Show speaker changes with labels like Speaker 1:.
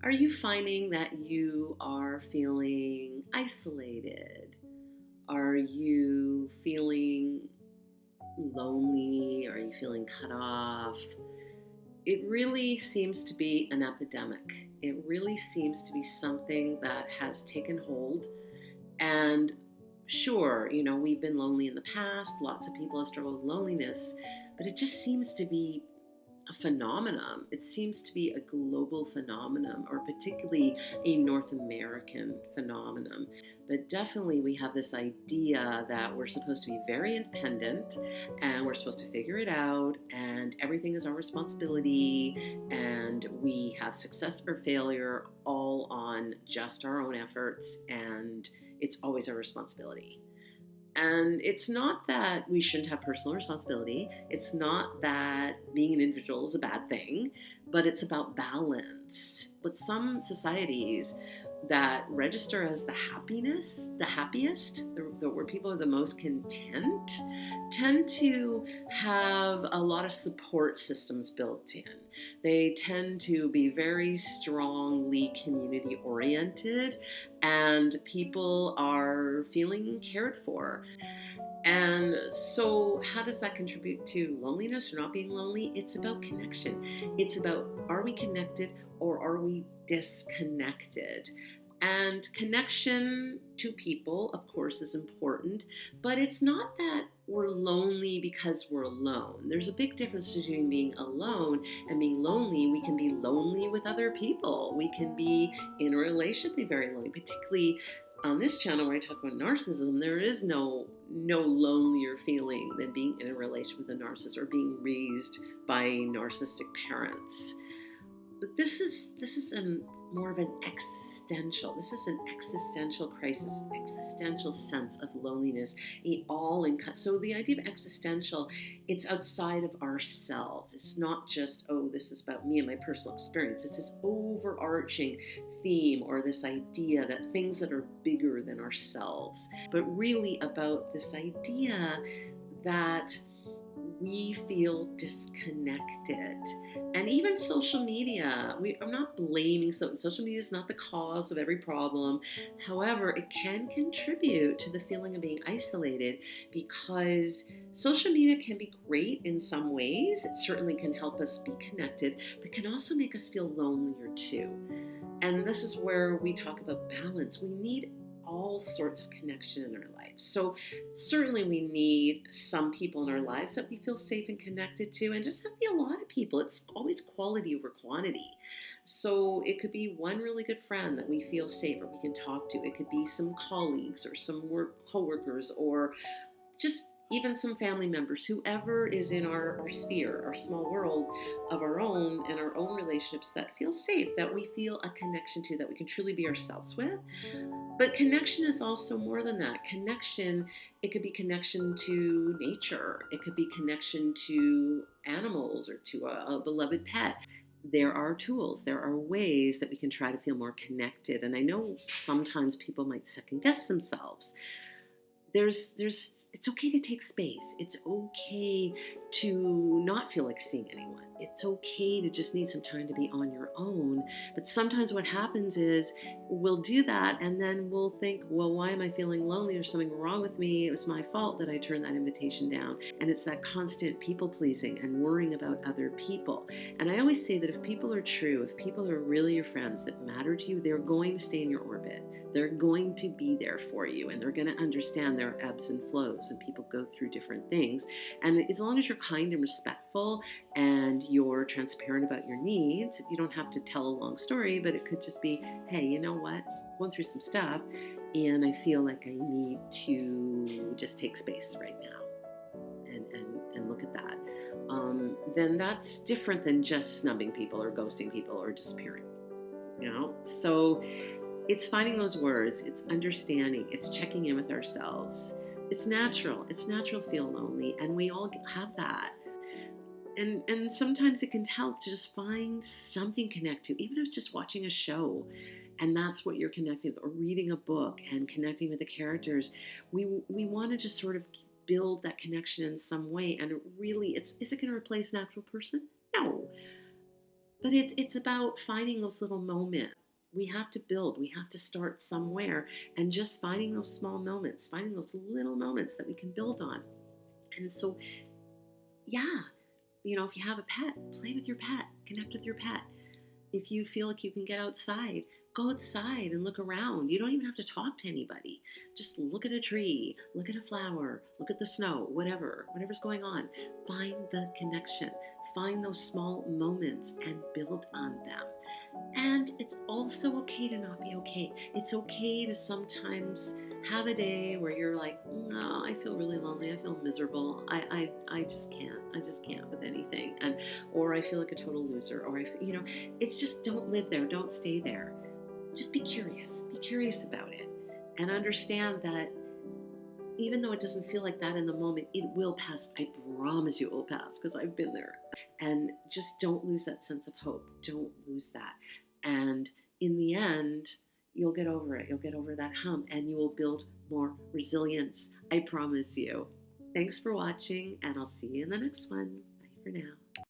Speaker 1: Are you finding that you are feeling isolated? Are you feeling lonely? Are you feeling cut off? It really seems to be an epidemic. It really seems to be something that has taken hold. And sure, we've been lonely in the past. Lots of people have struggled with loneliness, but it just seems to be a phenomenon. It seems to be a global phenomenon, or particularly a North American phenomenon. But definitely, we have this idea that we're supposed to be very independent and we're supposed to figure it out, and everything is our responsibility, and we have success or failure all on just our own efforts, and it's always our responsibility. And it's not that we shouldn't have personal responsibility. It's not that being an individual is a bad thing, but it's about balance. But some societies that register as the happiest, where people are the most content, tend to have a lot of support systems built in. They tend to be very strongly community oriented, and people are feeling cared for. And so, how does that contribute to loneliness or not being lonely? It's about connection. It's about, are we connected or are we disconnected? And connection to people, of course, is important, but it's not that we're lonely because we're alone. There's a big difference between being alone and being lonely. We can be lonely with other people. We can be in a relationship, be very lonely, particularly on this channel where I talk about narcissism. There is no lonelier feeling than being in a relationship with a narcissist or being raised by narcissistic parents. But this is more of an existential. This is an existential crisis, existential sense of loneliness. So the idea of existential, it's outside of ourselves. It's not just, oh, this is about me and my personal experience. It's this overarching theme, or this idea that things that are bigger than ourselves, but really about this idea that we feel disconnected. And even social media, I'm not blaming social media is not the cause of every problem. However, it can contribute to the feeling of being isolated, because social media can be great in some ways. It certainly can help us be connected, but can also make us feel lonelier too. And this is where we talk about balance. We need all sorts of connection in our lives. So certainly we need some people in our lives that we feel safe and connected to, and just have to be a lot of people. It's always quality over quantity. So it could be one really good friend that we feel safe or we can talk to. It could be some colleagues or some work coworkers, or just even some family members, whoever is in our sphere, our small world of our own, and our own relationships, that feel safe, that we feel a connection to, that we can truly be ourselves with. But connection is also more than that. Connection, it could be connection to nature, it could be connection to animals or to a beloved pet. There are tools, there are ways that we can try to feel more connected. And I know sometimes people might second guess themselves. There's it's okay to take space. It's okay to not feel like seeing anyone. It's okay to just need some time to be on your own. But sometimes what happens is we'll do that and then we'll think, well, why am I feeling lonely? There's something wrong with me. It was my fault that I turned that invitation down. And it's that constant people pleasing and worrying about other people. And I always say that if people are true, if people are really your friends that matter to you, they're going to stay in your orbit. They're going to be there for you, and they're going to understand their ebbs and flows, and people go through different things. And as long as you're kind and respectful and you're transparent about your needs, you don't have to tell a long story, but it could just be, hey, you know what? I'm going through some stuff, and I feel like I need to just take space right now and look at that. Then that's different than just snubbing people or ghosting people or disappearing. So it's finding those words, it's understanding, it's checking in with ourselves. It's natural. It's natural to feel lonely, and we all have that. And sometimes it can help to just find something to connect to, even if it's just watching a show and that's what you're connecting with, or reading a book and connecting with the characters. We want to just sort of build that connection in some way, and it really, is it going to replace an actual person? No. But it's about finding those little moments. We have to build. We have to start somewhere, and just finding those small moments, finding those little moments that we can build on. And so, yeah, if you have a pet, play with your pet, connect with your pet. If you feel like you can get outside, go outside and look around. You don't even have to talk to anybody. Just look at a tree, look at a flower, look at the snow, whatever's going on. Find the connection. Find those small moments and build on them. And it's also okay to not be okay. It's okay to sometimes have a day where you're like, no, I feel really lonely. I feel miserable. I just can't. I just can't with anything. Or I feel like a total loser. It's just, don't live there. Don't stay there. Just be curious. Be curious about it, and understand that even though it doesn't feel like that in the moment, it will pass. I promise you it will pass, because I've been there. And just don't lose that sense of hope. Don't lose that. And in the end, you'll get over it. You'll get over that hump, and you will build more resilience. I promise you. Thanks for watching, and I'll see you in the next one. Bye for now.